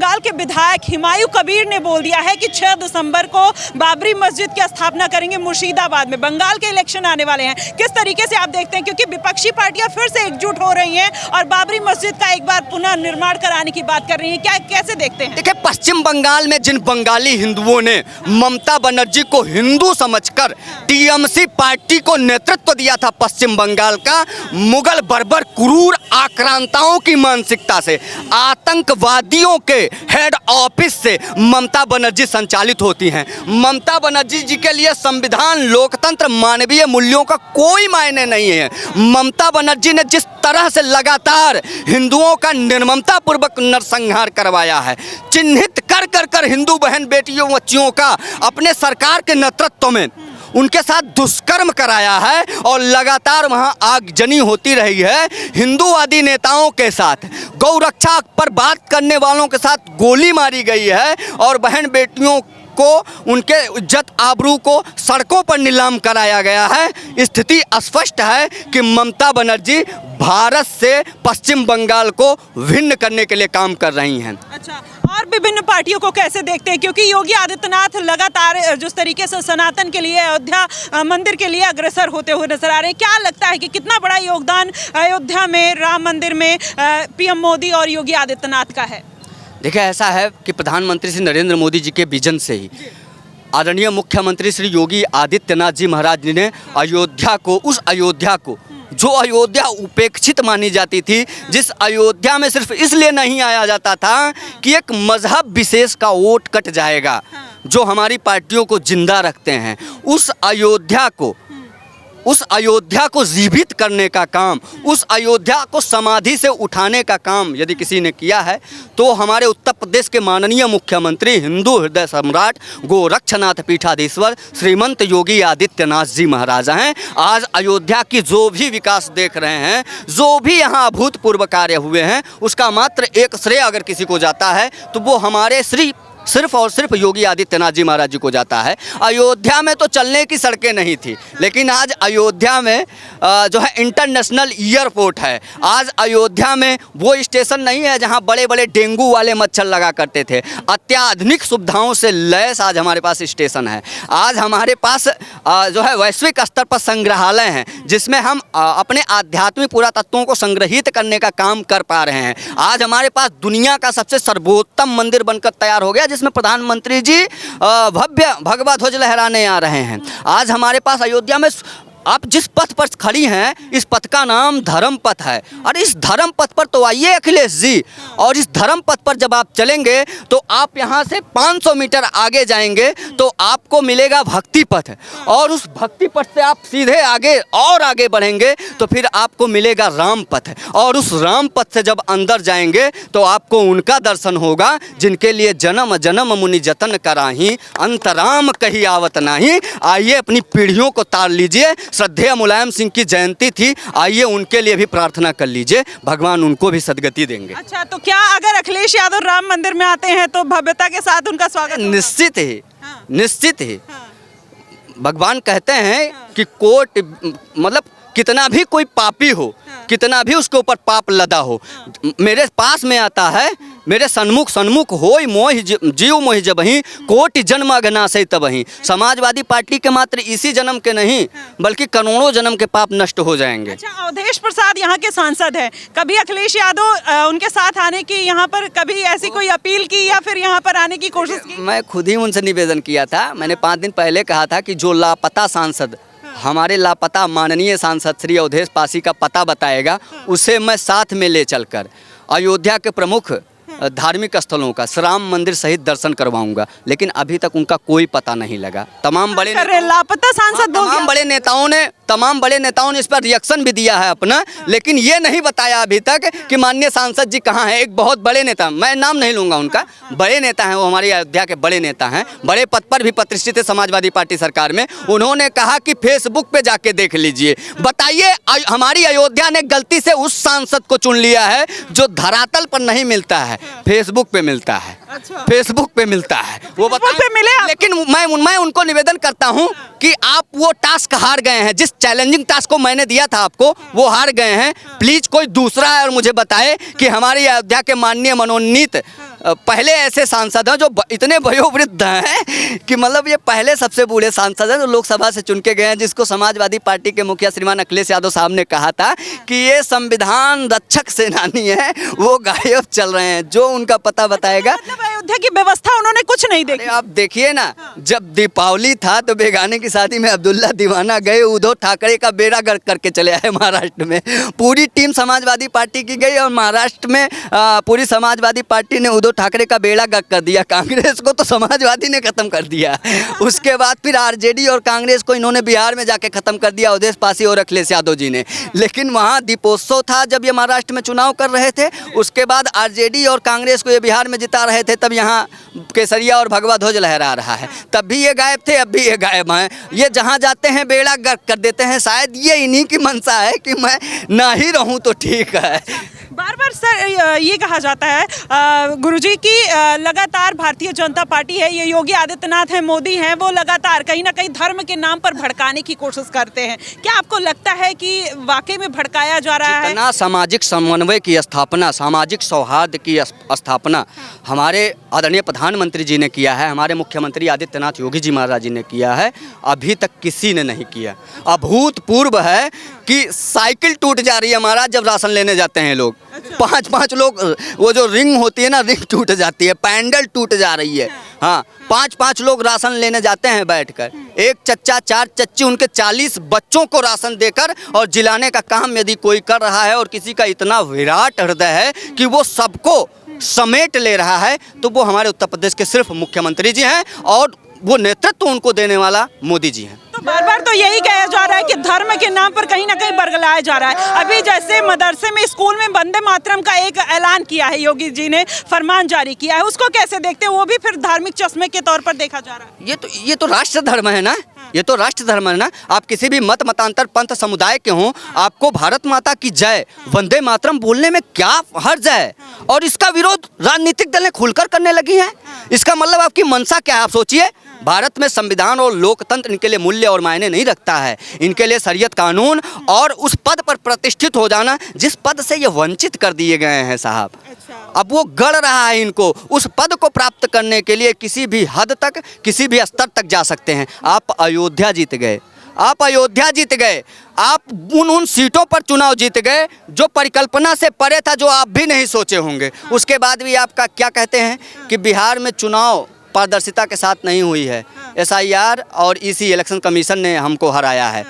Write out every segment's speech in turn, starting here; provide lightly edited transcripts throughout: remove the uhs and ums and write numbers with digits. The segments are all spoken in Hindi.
बंगाल के विधायक हुमायूं कबीर ने बोल दिया है कि 6 दिसंबर को बाबरी मस्जिद की स्थापना करेंगे मुर्शिदाबाद में। बंगाल के इलेक्शन आने वाले हैं, किस तरीके से आप देखते हैं, क्योंकि विपक्षी पार्टियां फिर से एकजुट हो रही हैं और बाबरी मस्जिद का एक बार पुनः निर्माण कराने की बात कर रही हैं, क्या कैसे देखते हैं? देखिए, पश्चिम बंगाल में जिन बंगाली हिंदुओं ने ममता बनर्जी को हिंदू समझकर टीएमसी पार्टी को नेतृत्व दिया था पश्चिम बंगाल का, मुगल बर्बर क्रूर आक्रांताओं की मानसिकता से, आतंकवादियों के हेड ऑफिस से ममता बनर्जी संचालित होती हैं। ममता बनर्जी जी के लिए संविधान, लोकतंत्र, मानवीय मूल्यों का कोई मायने नहीं है। ममता बनर्जी ने जिस तरह से लगातार हिंदुओं का निर्ममता पूर्वक नरसंहार करवाया है, चिन्हित कर कर कर हिंदू बहन बेटियों बच्चियों का अपने सरकार के नेतृत्व में उनके साथ दुष्कर्म कराया है और लगातार वहां आगजनी होती रही है। हिंदूवादी नेताओं के साथ, गौ रक्षा पर बात करने वालों के साथ गोली मारी गई है और बहन बेटियों को, उनके इज्जत आबरू को सड़कों पर नीलाम कराया गया है। स्थिति स्पष्ट है कि ममता बनर्जी भारत से पश्चिम बंगाल को भिन्न करने के लिए काम कर रही हैं। अच्छा, और विभिन्न पार्टियों को कैसे देखते हैं, क्योंकि योगी आदित्यनाथ लगातार जिस तरीके से सनातन के लिए, अयोध्या मंदिर के लिए अग्रसर होते हुए नजर आ रहे हैं, क्या लगता है कि कितना बड़ा योगदान अयोध्या में, राम मंदिर में पीएम मोदी और योगी आदित्यनाथ का है? देखिए, ऐसा है कि प्रधानमंत्री श्री नरेंद्र मोदी जी के विजन से ही आदरणीय मुख्यमंत्री श्री योगी आदित्यनाथ जी महाराज जी ने अयोध्या को, उस अयोध्या को जो अयोध्या उपेक्षित मानी जाती थी, जिस अयोध्या में सिर्फ इसलिए नहीं आया जाता था कि एक मजहब विशेष का वोट कट जाएगा, जो हमारी पार्टियों को जिंदा रखते हैं, उस अयोध्या को जीवित करने का काम, उस अयोध्या को समाधि से उठाने का काम यदि किसी ने किया है तो हमारे उत्तर प्रदेश के माननीय मुख्यमंत्री, हिंदू हृदय सम्राट, गोरक्षनाथ पीठाधीश्वर श्रीमंत योगी आदित्यनाथ जी महाराज हैं। आज अयोध्या की जो भी विकास देख रहे हैं, जो भी यहाँ अभूतपूर्व कार्य हुए हैं, उसका मात्र एक श्रेय अगर किसी को जाता है तो वो हमारे सिर्फ और सिर्फ योगी आदित्यनाथ जी महाराज जी को जाता है। अयोध्या में तो चलने की सड़कें नहीं थी, लेकिन आज अयोध्या में जो है इंटरनेशनल एयरपोर्ट है। आज अयोध्या में वो स्टेशन नहीं है जहां बड़े बड़े डेंगू वाले मच्छर लगा करते थे। अत्याधुनिक सुविधाओं से लैस आज हमारे पास स्टेशन है। आज हमारे पास जो है वैश्विक स्तर पर संग्रहालय हैं, जिसमें हम अपने आध्यात्मिक पुरातत्वों को संग्रहित करने का काम कर पा रहे हैं। आज हमारे पास दुनिया का सबसे सर्वोत्तम मंदिर बनकर तैयार हो गया, जिसमें प्रधानमंत्री जी भव्य भगवा ध्वज लहराने आ रहे हैं। आज हमारे पास अयोध्या में आप जिस पथ पर खड़ी हैं, इस पथ का नाम धर्म पथ है। और इस धर्म पथ पर तो आइए अखिलेश जी, और इस धर्म पथ पर जब आप चलेंगे तो आप यहाँ से 500 मीटर आगे जाएंगे तो आपको मिलेगा भक्ति पथ, और उस भक्ति पथ से आप सीधे आगे और आगे बढ़ेंगे तो फिर आपको मिलेगा राम पथ, और उस राम पथ से जब अंदर जाएंगे तो आपको उनका दर्शन होगा जिनके लिए जन्म जन्म मुनि जतन कराही, अंतराम कही आवत नाही। आइए अपनी पीढ़ियों को तार लीजिए। श्रद्धेय मुलायम सिंह की जयंती थी, आइए उनके लिए भी प्रार्थना कर लीजिए, भगवान उनको भी सदगति देंगे। अच्छा, तो क्या अगर अखिलेश यादव राम मंदिर में आते हैं तो भव्यता के साथ उनका स्वागत होगा? निश्चित ही, हाँ। निश्चित ही। हाँ। भगवान कहते हैं कि कोट मतलब कितना भी कोई पापी हो, कितना भी उसके ऊपर पाप लदा हो, मेरे पास में आता है, मेरे सन्मुख होई मोह जीव मोह जबही, कोटि जन्म अघनाशय तबही। समाजवादी पार्टी के मात्र इसी जन्म के नहीं बल्कि करोड़ों जन्म के पाप नष्ट हो जाएंगे। अच्छा, अवधेश प्रसाद यहाँ के सांसद हैं, कभी अखिलेश यादव उनके साथ आने की, यहाँ पर कभी ऐसी कोई अपील की या फिर यहाँ पर आने की कोशिश की? मैं खुद ही उनसे निवेदन किया था। मैंने 5 दिन पहले कहा था कि जो लापता सांसद, हमारे लापता माननीय सांसद श्री अवधेश पासी का पता बताएगा, उसे मैं साथ में ले चलकर अयोध्या के प्रमुख धार्मिक स्थलों का, राम मंदिर सहित दर्शन करवाऊंगा। लेकिन अभी तक उनका कोई पता नहीं लगा। तमाम बड़े लापता सांसद, तमाम बड़े नेताओं ने इस पर रिएक्शन भी दिया है अपना, लेकिन ये नहीं बताया अभी तक कि माननीय सांसद जी कहाँ हैं। एक बहुत बड़े नेता, मैं नाम नहीं लूंगा उनका, बड़े नेता हैं वो, हमारी अयोध्या के बड़े नेता हैं, बड़े पद पर भी प्रतिष्ठित है समाजवादी पार्टी सरकार में। उन्होंने कहा कि फेसबुक पे जाके देख लीजिए, बताइए हमारी अयोध्या ने गलती से उस सांसद को चुन लिया है जो धरातल पर नहीं मिलता है, फेसबुक पे मिलता है। अच्छा। फेसबुक पे मिलता है। वो Facebook पे मिले आप? लेकिन मैं उनको निवेदन करता हूं कि आप वो टास्क हार गए हैं, जिस चैलेंजिंग टास्क को मैंने दिया था आपको वो हार गए हैं। प्लीज कोई दूसरा है और मुझे बताए कि हमारी अयोध्या के माननीय मनोनीत पहले ऐसे सांसद हैं जो इतने वयोवृद्ध हैं कि मतलब ये पहले सबसे बूढ़े सांसद हैं जो लोकसभा से चुन के गए हैं, जिसको समाजवादी पार्टी के मुखिया श्रीमान अखिलेश यादव साहब ने कहा था कि ये संविधान रक्षक सेनानी है, वो गायब चल रहे हैं। जो उनका पता बताएगा। मतलब अयोध्या की व्यवस्था उन्होंने कुछ नहीं देखी। आप देखिए ना, जब दीपावली था तो बेगाने की शादी में अब्दुल्ला दीवाना गए, उद्धव ठाकरे का बेड़ा गर्क करके चले आए महाराष्ट्र में। पूरी टीम समाजवादी पार्टी की गई और महाराष्ट्र में पूरी समाजवादी पार्टी ने उद्धव ठाकरे का बेड़ा गर्क कर दिया। कांग्रेस को तो समाजवादी ने खत्म कर दिया। उसके बाद फिर आरजेडी और कांग्रेस को इन्होंने बिहार में जाके खत्म कर दिया, अवधेश पासी और अखिलेश यादव जी ने। लेकिन वहाँ दीपोत्सव था जब ये महाराष्ट्र में चुनाव कर रहे थे। उसके बाद आरजेडी और कांग्रेस को ये बिहार में जिता रहे थे, तब यहाँ केसरिया और भगवा ध्वज लहरा रहा है। तब भी ये गायब थे, अब भी ये गायब हैं। ये जहाँ जाते हैं बेड़ा गर्क कर देते हैं। शायद ये इन्हीं की मंशा है कि मैं ना ही रहूँ तो ठीक है। बार बार सर ये कहा जाता है गुरुजी की लगातार भारतीय जनता पार्टी है, ये योगी आदित्यनाथ हैं, मोदी हैं, वो लगातार कहीं ना कहीं धर्म के नाम पर भड़काने की कोशिश करते हैं। क्या आपको लगता है कि वाकई में भड़काया जा रहा है? जितना सामाजिक समन्वय की स्थापना, सामाजिक सौहार्द की स्थापना हमारे आदरणीय प्रधानमंत्री जी ने किया है, हमारे मुख्यमंत्री आदित्यनाथ योगी जी महाराज जी ने किया है, अभी तक किसी ने नहीं किया। अभूतपूर्व है कि साइकिल टूट जा रही है महाराज जब राशन लेने जाते हैं लोग। पाँच लोग, वो जो रिंग होती है ना, रिंग टूट जाती है, पैंडल टूट जा रही है। हाँ, पाँच लोग राशन लेने जाते हैं बैठकर। एक चच्चा, चार चच्ची, उनके 40 बच्चों को राशन देकर और जिलाने का काम यदि कोई कर रहा है और किसी का इतना विराट हृदय है कि वो सबको समेट ले रहा है, तो वो हमारे उत्तर प्रदेश के सिर्फ मुख्यमंत्री जी हैं और वो नेतृत्व उनको देने वाला मोदी जी हैं। तो बार बार तो यही कहा जा रहा है कि धर्म के नाम पर कहीं ना कहीं बरगलाया जा रहा है। अभी जैसे मदरसे में, स्कूल में वंदे मातरम का एक ऐलान किया है, योगी जी ने फरमान जारी किया है, उसको कैसे देखते हैं? वो भी फिर धार्मिक चश्मे के तौर पर देखा जा रहा है। ये तो राष्ट्र धर्म है ना, ये तो राष्ट्र धर्म है ना। आप किसी भी मत मतांतर पंथ समुदाय के हों, आपको भारत माता की जय, वंदे मातरम बोलने में क्या हर्ज है? और इसका विरोध राजनीतिक दलें खुलकर करने लगी हैं। इसका मतलब आपकी मंशा क्या है? आप सोचिए, भारत में संविधान और लोकतंत्र इनके लिए मूल्य और मायने नहीं रखता है। इनके लिए शरीयत कानून और उस पद पर प्रतिष्ठित हो जाना जिस पद से ये वंचित कर दिए गए हैं साहब। अब वो गढ़ रहा है इनको, उस पद को प्राप्त करने के लिए किसी भी हद तक, किसी भी स्तर तक जा सकते हैं। आप अयोध्या जीत गए, आप अयोध्या जीत गए, आप उन सीटों पर चुनाव जीत गए जो परिकल्पना से परे था, जो आप भी नहीं सोचे होंगे। उसके बाद भी आपका क्या कहते हैं कि बिहार में चुनाव पारदर्शिता के साथ नहीं हुई है। SIR और EC इलेक्शन कमीशन ने हमको हराया है।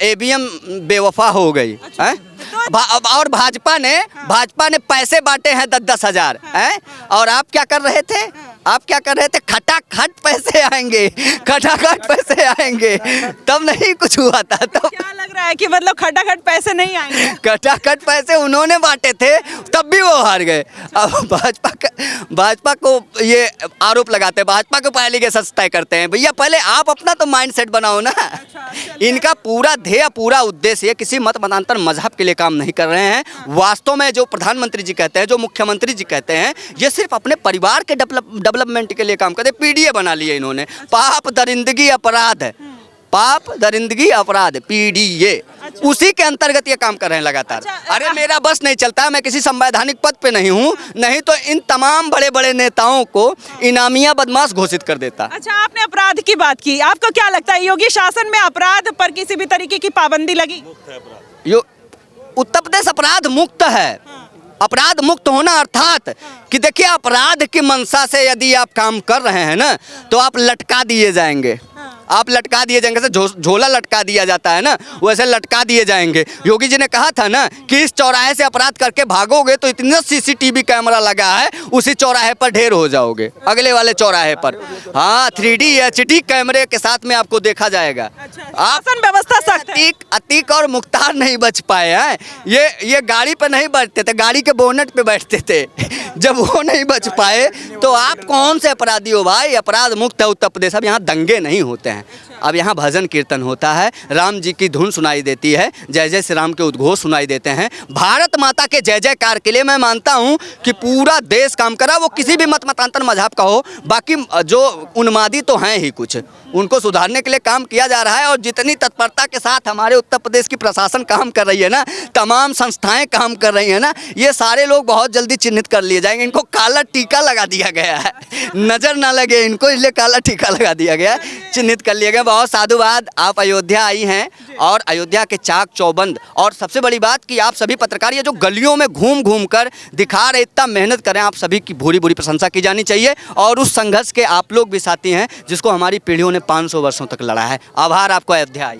ABM बेवफा हो गई है। और भाजपा ने पैसे बांटे हैं 10-10 हज़ार हैं। और आप क्या कर रहे थे? आप क्या कर रहे थे? खटाखट पैसे आएंगे, खटाखट पैसे आएंगे, तब नहीं कुछ हुआ था। तब क्या लग रहा है कि मतलब खटाखट पैसे नहीं आएंगे? खटाखट पैसे उन्होंने बांटे थे, तब भी वो हार गए। अब भाजपा को ये आरोप लगाते हैं, भाजपा के ऊपर एलिगेशन तय करते हैं। भैया पहले आप अपना तो माइंड सेट बनाओ ना। इनका पूरा ध्येय, पूरा उद्देश्य किसी मत मतांतर मजहब के लिए काम नहीं कर रहे हैं। वास्तव में जो प्रधानमंत्री जी कहते हैं, जो मुख्यमंत्री जी कहते हैं, ये सिर्फ अपने परिवार के डेवलपमेंट के लिए काम करते। PDA बना लिए इन्होंने, पाप दरिंदगी अपराध, पाप दरिंदगी अपराध, PDA। उसी के अंतर्गत ये काम कर रहे हैं लगातार। अरे मेरा बस नहीं चलता, मैं किसी संवैधानिक पद पे नहीं हूँ, नहीं तो इन तमाम बड़े बड़े नेताओं को इनामिया बदमाश घोषित कर देता। अच्छा, आपने अपराध की बात की, आपको क्या लगता है योगी शासन में अपराध पर किसी भी तरीके की पाबंदी लगी? उत्तर प्रदेश अपराध मुक्त है। अपराध मुक्त होना अर्थात कि देखिए, अपराध की मंशा से यदि आप काम कर रहे हैं ना, तो आप लटका दिए जाएंगे। आप लटका दिए जाएंगे, जैसे झोला लटका दिया जाता है ना, वैसे लटका दिए जाएंगे। योगी जी ने कहा था ना कि इस चौराहे से अपराध करके भागोगे तो इतना CCTV कैमरा लगा है, उसी चौराहे पर ढेर हो जाओगे, अगले वाले चौराहे पर। हाँ, 3D HD कैमरे के साथ में आपको देखा जाएगा। आप व्यवस्था सख्त, अतीक और मुख्तार नहीं बच पाए हैं। ये गाड़ी पर नहीं बैठते थे, गाड़ी के बोनट पे बैठते थे। जब वो नहीं बच पाए तो आप कौन से अपराधी हो भाई? अपराध मुक्त है उत्तर प्रदेश। अब यहाँ दंगे नहीं होते हैं। हैं। अब यहाँ भजन कीर्तन होता है, राम जी की धुन सुनाई देती है, जय जय श्री राम के उद्घोष सुनाई देते हैं। भारत माता के जय जयकार के लिए मैं मानता हूँ कि पूरा देश काम करा, वो किसी भी मतांतर मजहब का हो। बाकी जो उन्मादी तो हैं ही कुछ, उनको सुधारने के लिए काम किया जा रहा है। और जितनी तत्परता के साथ हमारे उत्तर प्रदेश की प्रशासन काम कर रही है ना, तमाम संस्थाएं काम कर रही हैं ना, ये सारे लोग बहुत जल्दी चिन्हित कर लिए जाएंगे। इनको काला टीका लगा दिया गया है, नज़र ना लगे इनको, इसलिए काला टीका लगा दिया गया है, चिन्हित कर लिया गया। बहुत साधुवाद, आप अयोध्या आई हैं और अयोध्या के चाक चौबंद, और सबसे बड़ी बात कि आप सभी पत्रकार ये जो गलियों में घूम घूम कर दिखा रहे, इतना मेहनत करें, आप सभी की भूरी भूरी प्रशंसा की जानी चाहिए। और उस संघर्ष के आप लोग भी साथी हैं जिसको हमारी पीढ़ियों ने 500 वर्षों तक लड़ा है। आभार आपको अयोध्या आई।